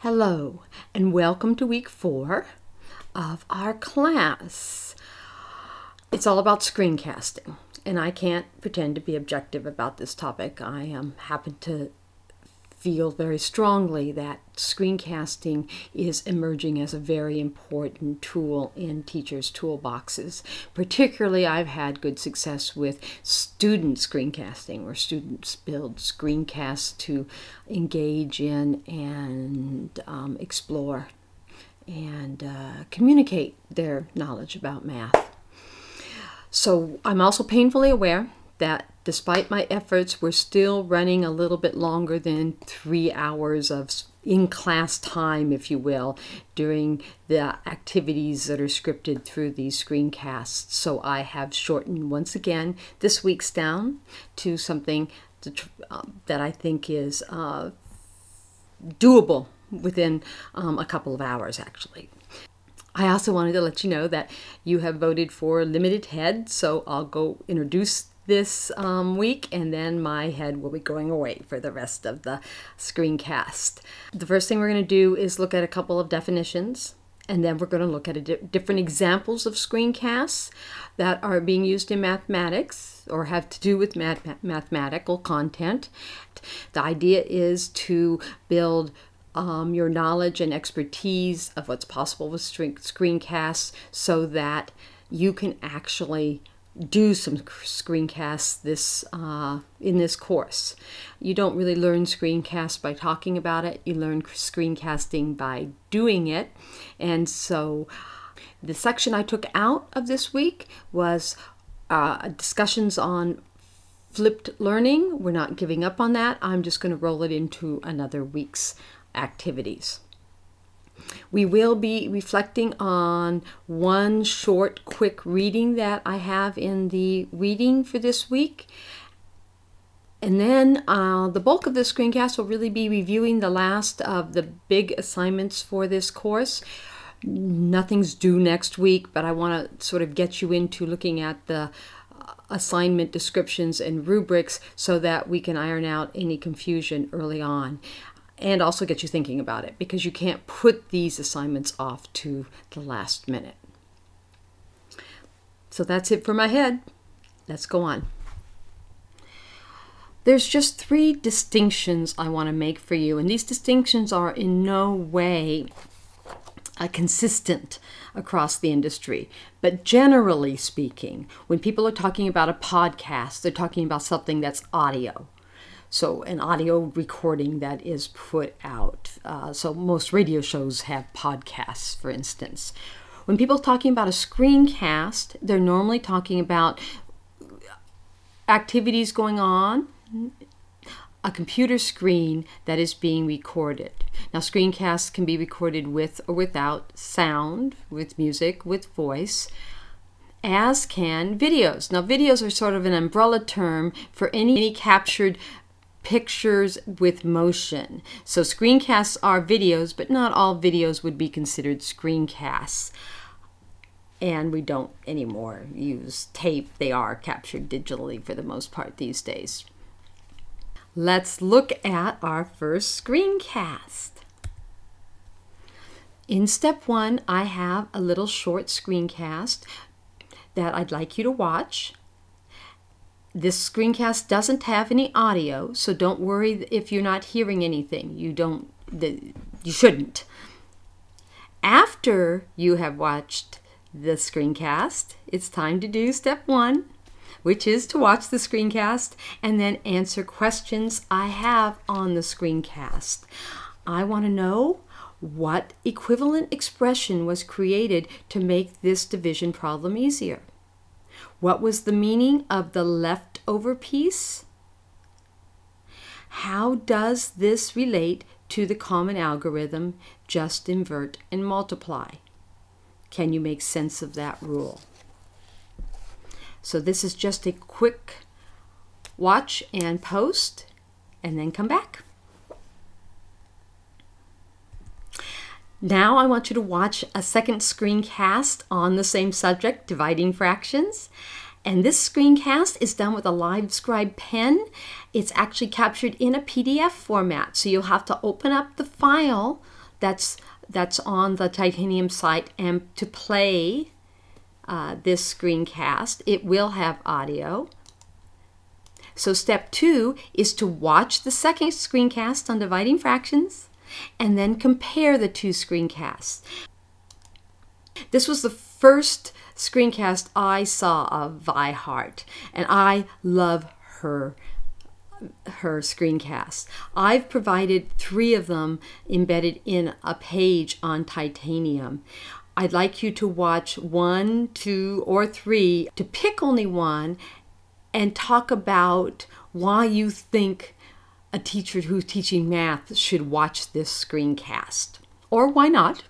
Hello, and welcome to week 4 of our class. It's all about screencasting, and I can't pretend to be objective about this topic. I happen to feel very strongly that screencasting is emerging as a very important tool in teachers' toolboxes. Particularly, I've had good success with student screencasting, where students build screencasts to engage in and explore and communicate their knowledge about math. So I'm also painfully aware that despite my efforts, we're still running a little bit longer than 3 hours of in-class time, if you will, during the activities that are scripted through these screencasts. So I have shortened once again this week's down to something that I think is doable within a couple of hours, actually. I also wanted to let you know that you have voted for limited head, so I'll go introduce this week, and then my head will be going away for the rest of the screencast. The first thing we're going to do is look at a couple of definitions, and then we're going to look at different examples of screencasts that are being used in mathematics or have to do with mathematical content. The idea is to build your knowledge and expertise of what's possible with screencasts so that you can actually do some screencasts in this course. You don't really learn screencasts by talking about it. You learn screencasting by doing it. And so the section I took out of this week was discussions on flipped learning. We're not giving up on that. I'm just going to roll it into another week's activities. We will be reflecting on one short, quick reading that I have in the reading for this week. And then the bulk of the screencast will really be reviewing the last of the big assignments for this course. Nothing's due next week, but I want to sort of get you into looking at the assignment descriptions and rubrics so that we can iron out any confusion early on. And also get you thinking about it, because you can't put these assignments off to the last minute. So that's it for my head. Let's go on. There's just 3 distinctions I want to make for you, and these distinctions are in no way consistent across the industry. But generally speaking, when people are talking about a podcast, they're talking about something that's audio. So an audio recording that is put out. So most radio shows have podcasts, for instance. When people are talking about a screencast, they're normally talking about activities going on, a computer screen that is being recorded. Now, screencasts can be recorded with or without sound, with music, with voice, as can videos. Now, videos are sort of an umbrella term for any captured pictures with motion. So screencasts are videos, but not all videos would be considered screencasts. And we don't anymore use tape. They are captured digitally for the most part these days. Let's look at our first screencast. In step 1, I have a little short screencast that I'd like you to watch. This screencast doesn't have any audio, so don't worry if you're not hearing anything. You shouldn't. After you have watched the screencast, it's time to do step 1, which is to watch the screencast and then answer questions I have on the screencast. I want to know what equivalent expression was created to make this division problem easier. What was the meaning of the leftover piece? How does this relate to the common algorithm, just invert and multiply? Can you make sense of that rule? So this is just a quick watch and post, and then come back. Now I want you to watch a second screencast on the same subject, dividing fractions. And this screencast is done with a LiveScribe pen. It's actually captured in a PDF format. So you'll have to open up the file that's on the Titanium site, and to play this screencast, it will have audio. So step 2 is to watch the second screencast on dividing fractions and then compare the two screencasts. This was the first screencast I saw of Vi Hart, and I love her screencasts. I've provided 3 of them embedded in a page on Titanium. I'd like you to watch 1, 2, or 3, to pick only one and talk about why you think a teacher who's teaching math should watch this screencast, or why not.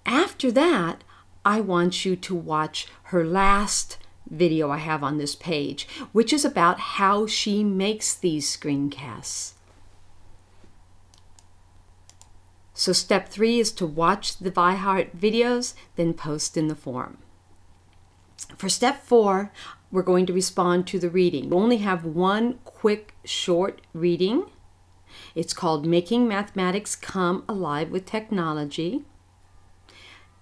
After that, I want you to watch her last video I have on this page, which is about how she makes these screencasts. So step 3 is to watch the Vi Hart videos, then post in the forum. For step 4, we're going to respond to the reading. We only have one quick, short reading. It's called Making Mathematics Come Alive with Technology.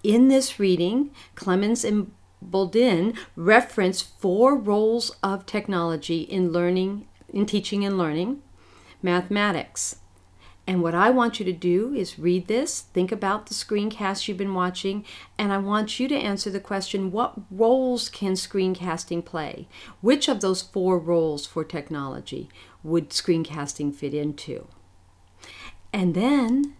In this reading, Clemens and Boldin reference 4 roles of technology in teaching and learning mathematics. And what I want you to do is read this, think about the screencast you've been watching, and I want you to answer the question, what roles can screencasting play? Which of those 4 roles for technology would screencasting fit into? And then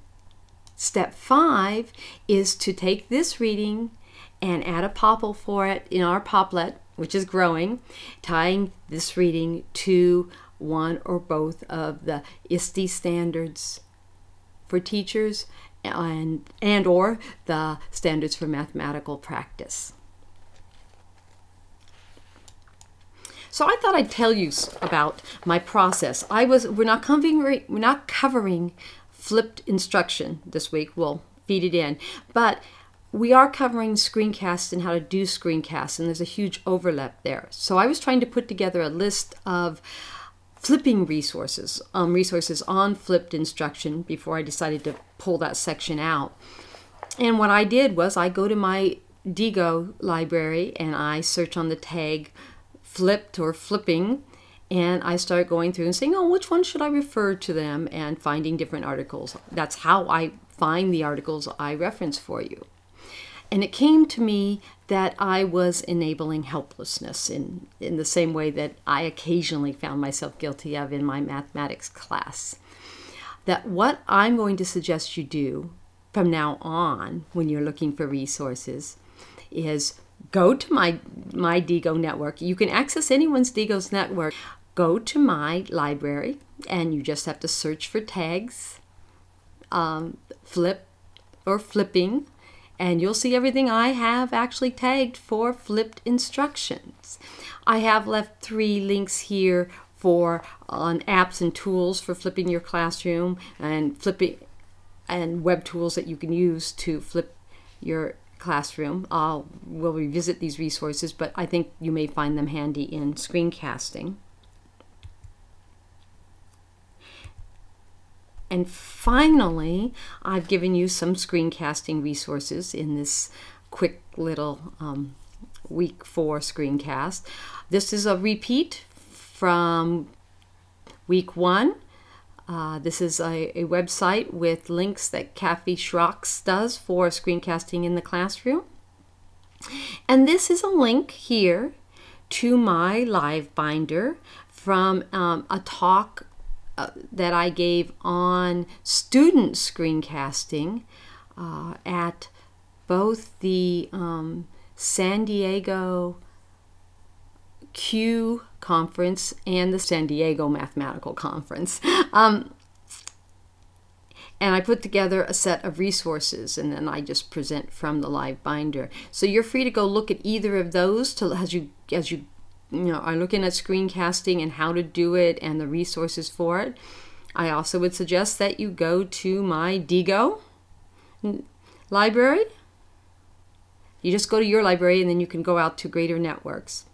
step 5 is to take this reading and add a popple for it in our Poplet, which is growing, tying this reading to one or both of the EDSC standards for teachers and or the standards for mathematical practice. So I thought I'd tell you about my process. We're not covering flipped instruction this week. We'll feed it in, but we are covering screencasts and how to do screencasts, and there's a huge overlap there. So I was trying to put together a list of flipping resources on flipped instruction before I decided to pull that section out. And what I did was I go to my Digo library and I search on the tag flipped or flipping, and I start going through and saying, oh, which one should I refer to them, and finding different articles. That's how I find the articles I reference for you. And it came to me that I was enabling helplessness in the same way that I occasionally found myself guilty of in my mathematics class. That what I'm going to suggest you do from now on when you're looking for resources is go to my Digo network. You can access anyone's Digo's network. Go to my library and you just have to search for tags, flip or flipping, and you'll see everything I have actually tagged for flipped instructions. I have left 3 links here on apps and tools for flipping your classroom and web tools that you can use to flip your classroom. We'll revisit these resources, but I think you may find them handy in screencasting. And finally, I've given you some screencasting resources in this quick little week 4 screencast. This is a repeat from week 1. This is a website with links that Kathy Schrox does for screencasting in the classroom. And this is a link here to my live binder from a talk that I gave on student screencasting at both the San Diego Q conference and the San Diego Mathematical Conference. And I put together a set of resources, and then I just present from the live binder. So you're free to go look at either of those as you are looking at screencasting and how to do it and the resources for it. I also would suggest that you go to my Digo library. You just go to your library and then you can go out to greater networks.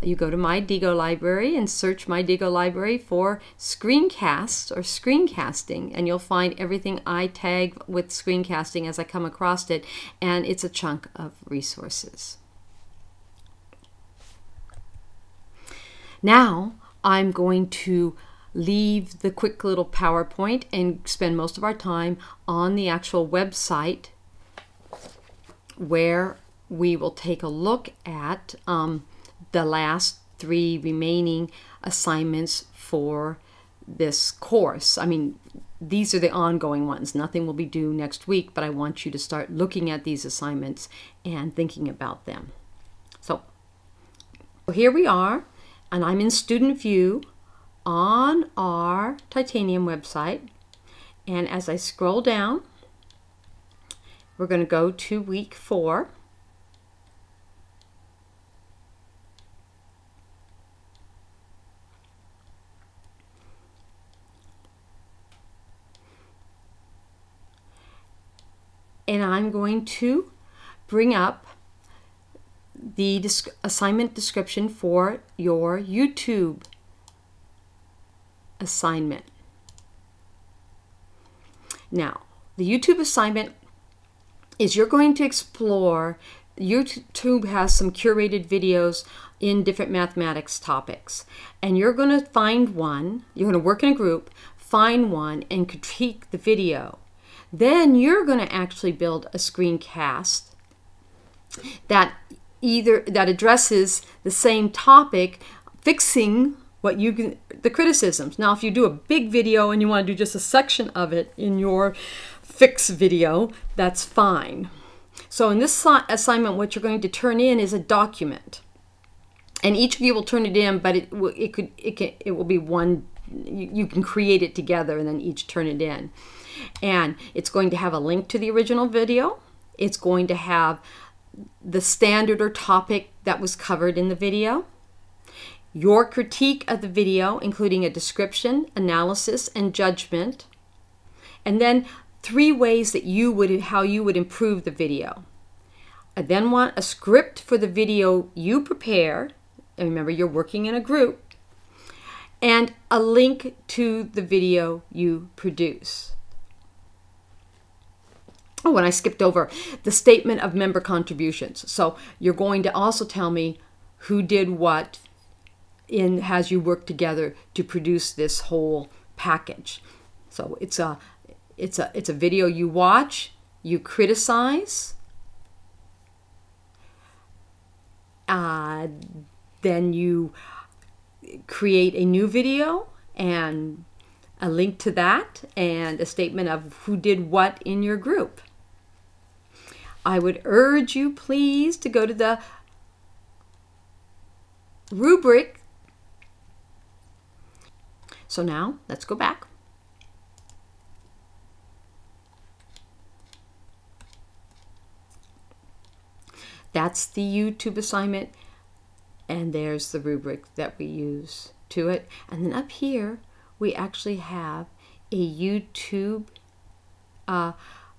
you go to My Digo Library and search My Digo Library for Screencast or Screencasting, and you'll find everything I tag with Screencasting as I come across it, and it's a chunk of resources. Now I'm going to leave the quick little PowerPoint and spend most of our time on the actual website, where we will take a look at the last 3 remaining assignments for this course. I mean, these are the ongoing ones. Nothing will be due next week, but I want you to start looking at these assignments and thinking about them. So here we are, and I'm in student view on our Titanium website. And as I scroll down, we're going to go to week 4. And I'm going to bring up the assignment description for your YouTube assignment. Now, the YouTube assignment is you're going to explore, YouTube has some curated videos in different mathematics topics, and you're going to find one, you're going to work in a group, find one and critique the video. Then you're going to actually build a screencast that addresses the same topic, fixing what you can, the criticisms. Now, if you do a big video and you want to do just a section of it in your fix video, that's fine. So in this assignment, what you're going to turn in is a document, and each of you will turn it in, but it will be one. You can create it together and then each turn it in. And it's going to have a link to the original video. It's going to have the standard or topic that was covered in the video, your critique of the video, including a description, analysis, and judgment, and then 3 ways that how you would improve the video. I then want a script for the video you prepare, and remember you're working in a group, and a link to the video you produce. Oh, and I skipped over the statement of member contributions. So you're going to also tell me who did what as you work together to produce this whole package. So it's a video you watch, you criticize, then you create a new video and a link to that and a statement of who did what in your group. I would urge you, please, to go to the rubric. So now let's go back. That's the YouTube assignment, and there's the rubric that we use to it. And then up here, we actually have a YouTube, I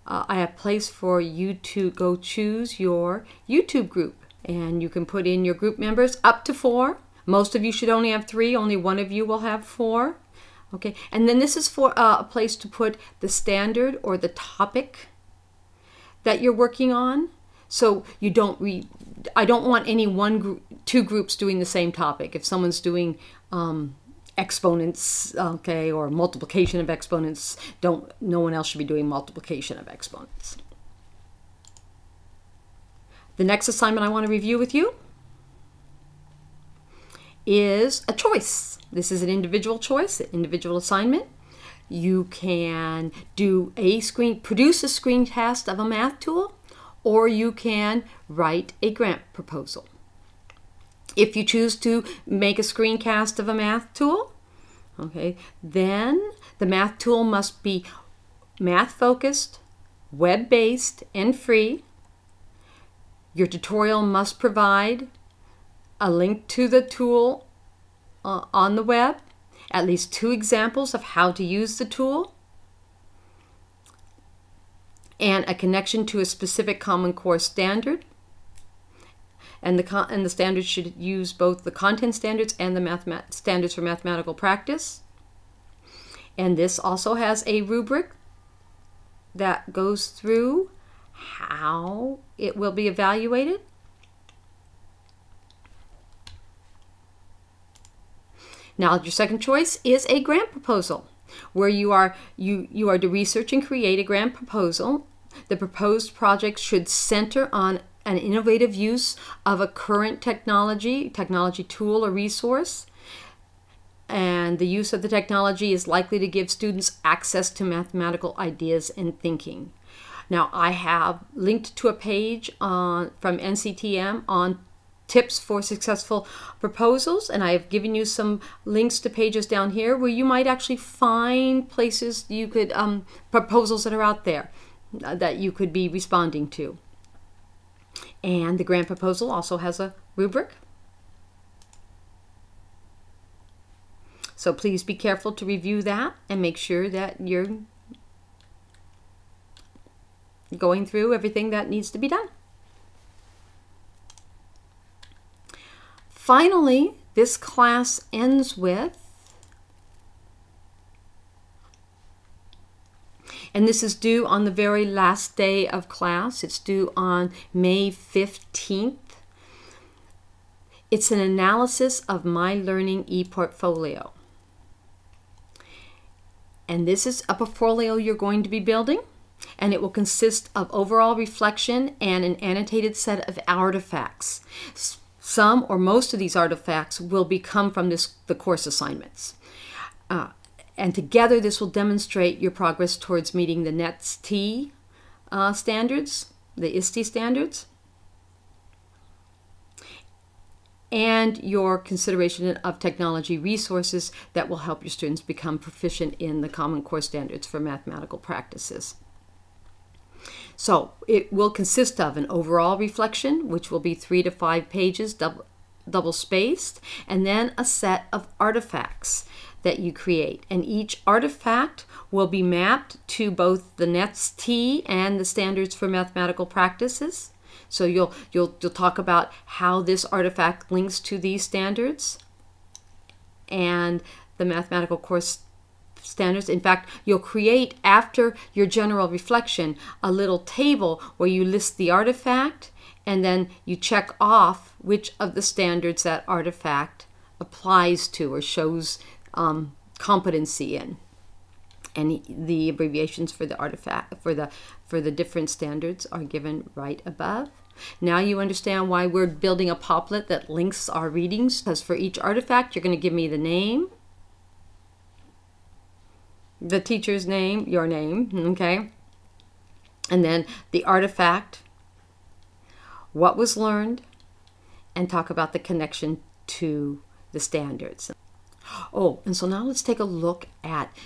have a place for you to go choose your YouTube group. And you can put in your group members up to 4. Most of you should only have 3. Only one of you will have 4. Okay, and then this is for a place to put the standard or the topic that you're working on. So you don't I don't want any two groups doing the same topic. If someone's doing exponents, okay, or multiplication of exponents, no one else should be doing multiplication of exponents. The next assignment I want to review with you is a choice. This is an individual choice, an individual assignment. You can produce a screencast of a math tool, or you can write a grant proposal. If you choose to make a screencast of a math tool, okay, then the math tool must be math-focused, web-based, and free. Your tutorial must provide a link to the tool on the web, at least 2 examples of how to use the tool, and a connection to a specific Common Core standard. And the standards should use both the content standards and the standards for mathematical practice. And this also has a rubric that goes through how it will be evaluated. Now, your second choice is a grant proposal, where you are to research and create a grant proposal. The proposed project should center on an innovative use of a current technology tool or resource. And the use of the technology is likely to give students access to mathematical ideas and thinking. Now, I have linked to a page from NCTM on tips for successful proposals, and I have given you some links to pages down here where you might actually find places you could, proposals that are out there that you could be responding to. And the grant proposal also has a rubric. So please be careful to review that and make sure that you're going through everything that needs to be done. Finally, this class ends with, and this is due on the very last day of class. It's due on May 15th. It's an analysis of My Learning ePortfolio. And this is a portfolio you're going to be building, and it will consist of overall reflection and an annotated set of artifacts. Some or most of these artifacts will come from the course assignments. And together this will demonstrate your progress towards meeting the EDSC standards, the EDSC standards, and your consideration of technology resources that will help your students become proficient in the Common Core standards for mathematical practices. So it will consist of an overall reflection, which will be 3 to 5 pages, double spaced, and then a set of artifacts that you create. And each artifact will be mapped to both the EDSC and the standards for mathematical practices. So you'll talk about how this artifact links to these standards and the mathematical course standards. In fact, you'll create, after your general reflection, a little table where you list the artifact and then you check off which of the standards that artifact applies to or shows competency in. And the abbreviations for the artifact, for the different standards, are given right above. Now you understand why we're building a Poplet that links our readings, because for each artifact you're going to give me the name, the teacher's name, your name, okay? And then the artifact, what was learned, and talk about the connection to the standards. Oh, and so now let's take a look at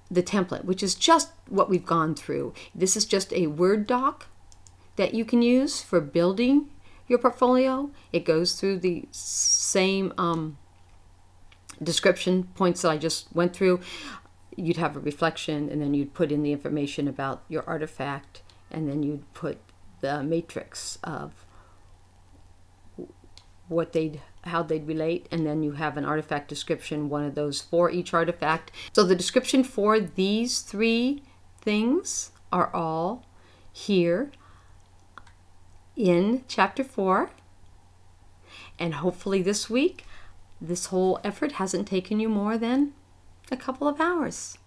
the template, which is just what we've gone through. This is just a Word doc that you can use for building your portfolio. It goes through the same description points that I just went through. You'd have a reflection, and then you'd put in the information about your artifact, and then you'd put the matrix of how they'd relate, and then you have an artifact description, one of those for each artifact. So the description for these 3 things are all here in Chapter 4. And hopefully this week, this whole effort hasn't taken you more than a couple of hours.